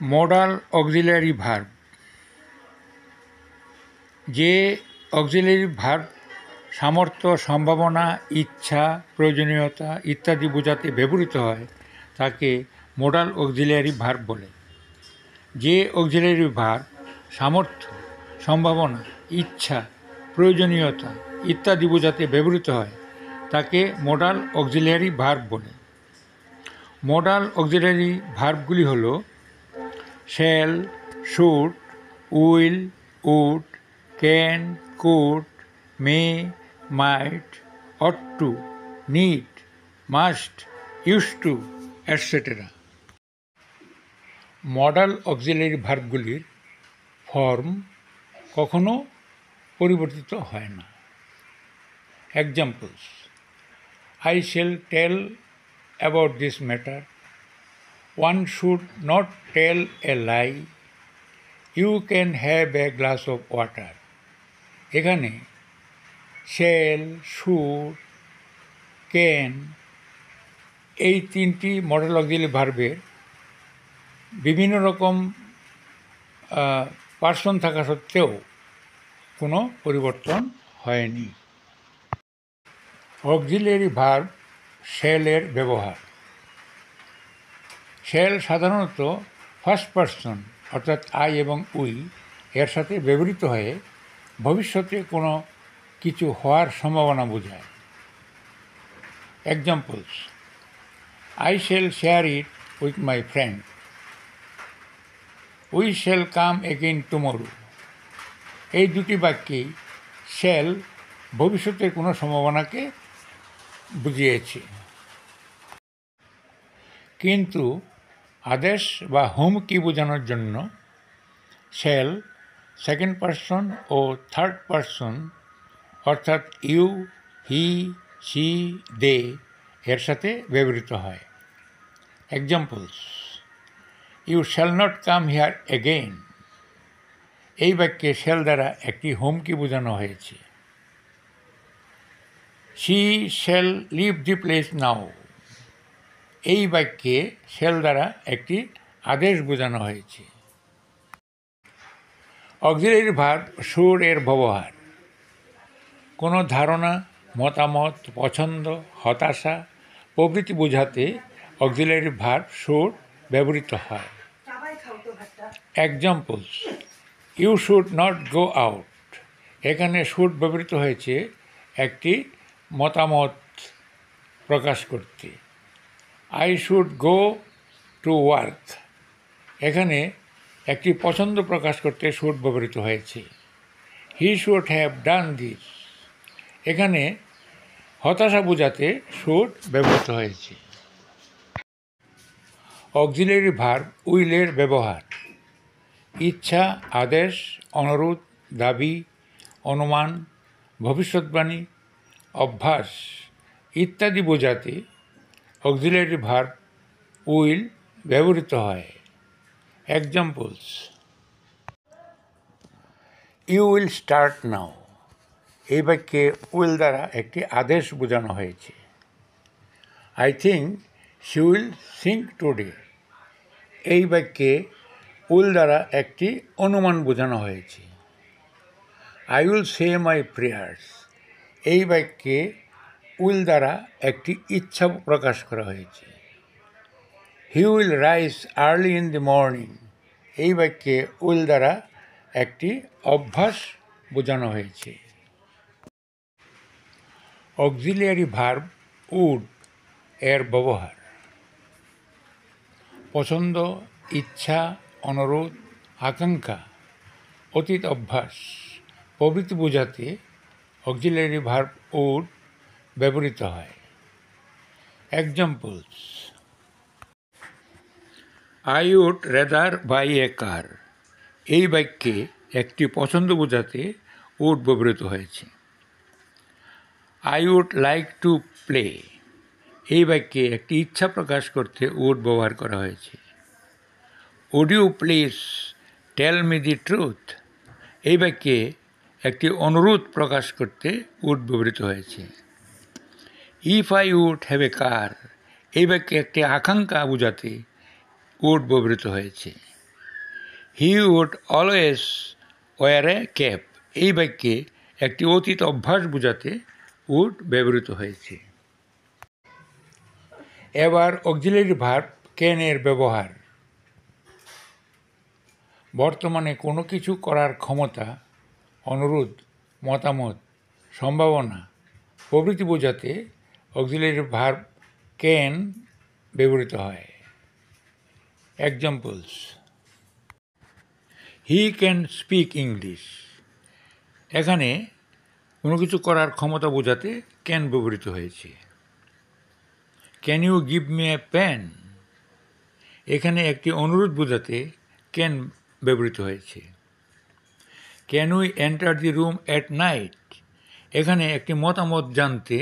Modal auxiliary verb. যে auxiliary verb সামর্থ্য, সম্ভাবনা, ইচ্ছা, প্রয়োজনীয়তা ইত্যাদি বোঝাতে ব্যবহৃত হয় তাকে মডাল অক্সিলারি ভার্ব বলে। যে অক্সিলারি ভার্ব সামর্থ্য, সম্ভাবনা, ইচ্ছা, প্রয়োজনীয়তা ইত্যাদি বোঝাতে ব্যবহৃত হয় তাকে মডাল অক্সিলারি ভার্ব বলে। মডাল অক্সিলারি ভার্বগুলি হল shall, should, will, would, can, could, may, might, ought to, need, must, use to, et cetera. Modal auxiliary ভার্বগুলির ফর্ম কখনো পরিবর্তিত হয় না। Examples: I shall tell about this matter. One should not tell a lie. You can have a glass of water. এখানে shall, should, can এই তিনটি modal auxiliary ভার্বের বিভিন্ন রকম পার্সন থাকা সত্ত্বেও কোনো পরিবর্তন হয়নি। অক্সিলারি ভার্ব শ্যালের ব্যবহার। শ্যাল সাধারণত ফার্স্ট পার্সন অর্থাৎ আই এবং উই এর সাথে ব্যবহৃত হয়ে ভবিষ্যতে কোনো কিছু হওয়ার সম্ভাবনা বোঝায়। Examples: I shall share it with my friend. We shall come again tomorrow. এই দুটি বাক্যেই শ্যাল ভবিষ্যতের কোনো সম্ভাবনাকে বুঝিয়েছে। কিন্তু আদেশ বা হুমকি বোঝানোর জন্য শ্যাল সেকেন্ড পার্সন ও থার্ড পার্সন অর্থাৎ ইউ, হি, সি, দে এর সাথে ব্যবহৃত হয়। Examples: you shall not come here again. এই বাক্যে শ্যাল দ্বারা একটি হুমকি বোঝানো হয়েছে। She shall leave the place now. এই বাক্যে শ্যাল দ্বারা একটি আদেশ বোঝানো হয়েছে। অক্সিলারি ভার্ব শুড এর ব্যবহার। কোনো ধারণা, মতামত, পছন্দ, হতাশা প্রভৃতি বোঝাতে অক্সিলারি ভার্ব শুড ব্যবহৃত হয়। Examples: you should not go out. এখানে শুড ব্যবহৃত হয়েছে একটি মতামত প্রকাশ করতে। I should go to work. এখানে একটি পছন্দ প্রকাশ করতে শুড ব্যবহৃত হয়েছে। He should have done this. এখানে হতাশা বোঝাতে শুড ব্যবহৃত হয়েছে। অক্সিলারি ভার্ব উইলের ব্যবহার। ইচ্ছা, আদেশ, অনুরোধ, দাবি, অনুমান, ভবিষ্যৎবাণী, অভ্যাস ইত্যাদি বোঝাতে অক্সিলারি ভার্ব উইল ব্যবহৃত হয়। Examples: you will start now. এই বাক্যে উইল দ্বারা একটি আদেশ বোঝানো হয়েছে। I think she will sink today. এই বাক্যে উইল দ্বারা একটি অনুমান বোঝানো হয়েছে। I will say my prayers. এই বাক্যে উইল দ্বারা একটি ইচ্ছা প্রকাশ করা হয়েছে। He will rise early in the morning. এই বাক্যে উইল দ্বারা একটি অভ্যাস বোঝানো হয়েছে। অক্সিলারি ভার্ব উড এর ব্যবহার। পছন্দ, ইচ্ছা, অনুরোধ, আকাঙ্ক্ষা, অতীত অভ্যাস প্রভৃতি বোঝাতে অক্সিলারি ভার্ব উড ব্যবহৃত হয়। Examples: I would rather buy a car. এই বাক্যে একটি পছন্দ বোঝাতে উড ব্যবহৃত হয়েছে। I would like to play. এই বাক্যে একটি ইচ্ছা প্রকাশ করতে উড ব্যবহার করা হয়েছে। Would you please tell me the truth. এই বাক্যে একটি অনুরোধ প্রকাশ করতে উড ব্যবহৃত হয়েছে। If I would have a car. এই বাক্যে একটি আকাঙ্ক্ষা বোঝাতে উড ব্যবহৃত হয়েছে। He would always wear a cap, এই বাক্যে একটি অতীত অভ্যাস বোঝাতে উড ব্যবহৃত হয়েছে। এবার অক্সিলারি ভার্ব ক্যান এর ব্যবহার। বর্তমানে কোনো কিছু করার ক্ষমতা, অনুরোধ, মতামত, সম্ভাবনা প্রভৃতি বোঝাতে অক্সিলারি ভার্ব ক্যান ব্যবহৃত হয়। Examples: he can speak English. এখানে কোনো কিছু করার ক্ষমতা বোঝাতে ক্যান ব্যবহৃত হয়েছে। Can you give me a pen? এখানে একটি অনুরোধ বোঝাতে ক্যান ব্যবহৃত হয়েছে। Can we enter the room at night? এখানে একটি মতামত জানতে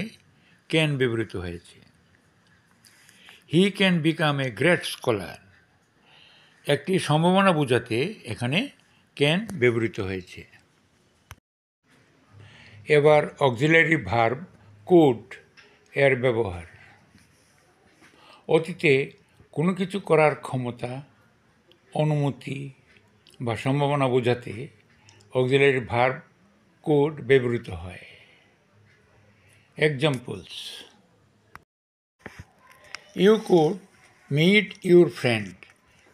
ক্যান ব্যবহৃত হয়েছে। He can become a great scholar. একটি সম্ভাবনা বোঝাতে এখানে ক্যান ব্যবহৃত হয়েছে। এবার অক্সিলারি ভার্ব কুড এর ব্যবহার। অতীতে কোনো কিছু করার ক্ষমতা, অনুমতি বা সম্ভাবনা বোঝাতে অক্সিলারি ভার্ব কুড ব্যবহৃত হয়। Examples: you could meet your friend.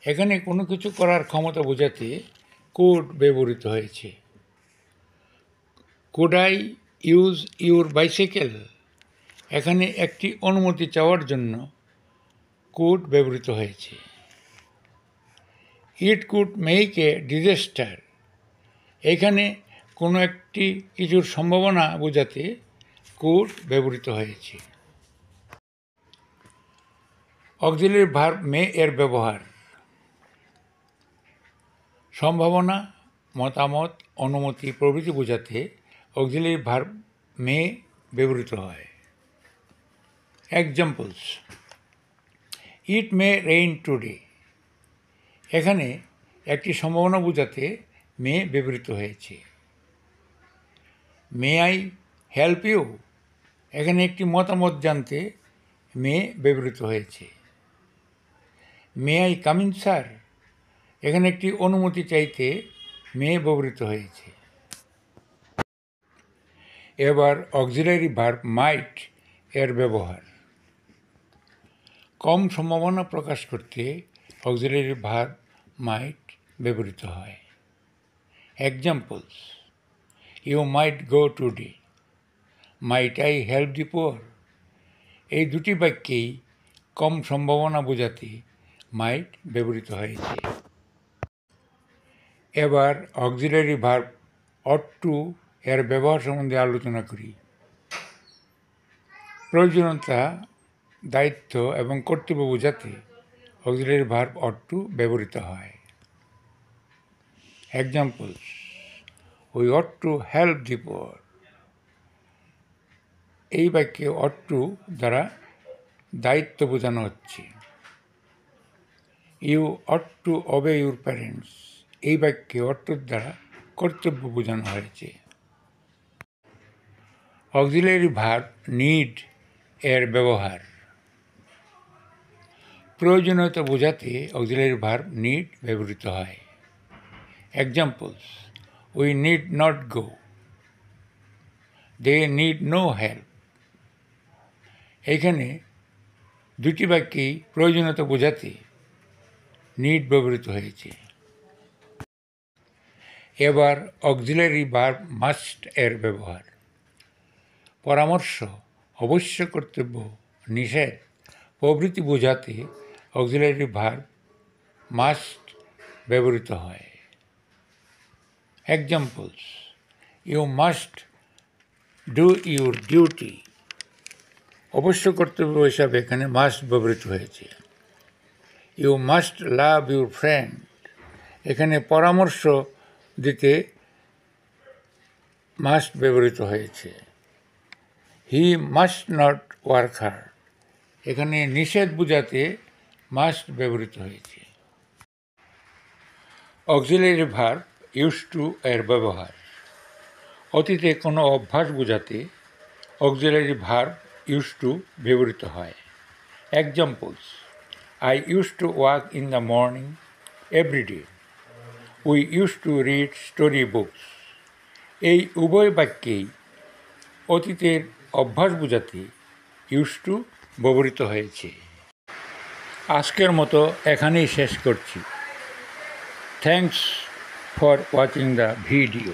এখানে কোনো কিছু করার ক্ষমতা বোঝাতে কুড ব্যবহৃত হয়েছে। Could I use your bicycle? এখানে একটি অনুমতি চাওয়ার জন্য কুড ব্যবহৃত হয়েছে। It could make a disaster. এখানে কোনো একটি কিছুর সম্ভাবনা বোঝাতে কুড ব্যবহৃত হয়েছে। অক্সিলারি ভার্ব মে এর ব্যবহার। সম্ভাবনা, মতামত, অনুমতি প্রভৃতি বোঝাতে অক্সিলারি ভার্ব মে ব্যবহৃত হয়। Examples: it may rain today. এখানে একটি সম্ভাবনা বোঝাতে মে ব্যবহৃত হয়েছে। May I help you? এখানে একটি মতামত জানতে মে ব্যবহৃত হয়েছে। May I come in sir? এখানে একটি অনুমতি চাইতে মে ব্যবহৃত হয়েছে। এবার অক্সিলারি ভার্ব মাইট এর ব্যবহার। কম সম্ভাবনা প্রকাশ করতে অক্সিলারি ভার্ব মাইট ব্যবহৃত হয়। Examples: you might go today. Might I help the poor? এই দুটি বাক্যেই কম সম্ভাবনা বোঝাতে মাইট ব্যবহৃত হয়েছে। এবার অক্সিলারি ভার্ব অট টু এর ব্যবহার সম্বন্ধে আলোচনা করি। প্রয়োজনীয়তা, দায়িত্ব এবং কর্তব্য বোঝাতে অক্সিলারি ভার্ব অট টু ব্যবহৃত হয়। Examples: we ought to help the poor. এই বাক্যে অট টু দ্বারা দায়িত্ব বোঝানো হচ্ছে। You ought to obey your parents. এই বাক্যে অট টুর দ্বারা কর্তব্য বোঝানো হয়েছে। অক্সিলারি ভার্ব নিড এর ব্যবহার। প্রয়োজনীয়তা বোঝাতে অক্সিলারি ভার্ব নিড ব্যবহৃত হয়। Examples: we need not go. They need no help. এখানে দুটি বাক্যেই প্রয়োজনীয়তা বোঝাতে নিড ব্যবহৃত হয়েছে। এবার অক্সিলারি ভার্ব মাস্ট এর ব্যবহার। পরামর্শ, অবশ্য, কর্তব্য, নিষেধ প্রভৃতি বোঝাতে অক্সিলারি ভার্ব মাস্ট ব্যবহৃত হয়। Examples: you must do your duty. অবশ্য কর্তব্য হিসাবে এখানে মাস্ট ব্যবহৃত হয়েছে। You must love your friend. এখানে পরামর্শ দিতে মাস্ট ব্যবহৃত হয়েছে। He must not work hard. এখানে নিষেধ বোঝাতে মাস্ট ব্যবহৃত হয়েছে। অক্সিলারি ভার্ব ইউজ টু এর ব্যবহার। অতীতে কোনো অভ্যাস বোঝাতে অক্সিলারি ভার্ব ইউজ টু ব্যবহৃত হয়। Examples: I use to walk in the morning every day. We use to read story books. এই উভয় বাক্যেই অতীতের অভ্যাস বোঝাতে ইউজ টু ব্যবহৃত হয়েছে। আজকের মতো এখানেই শেষ করছি। Thanks for watching the video.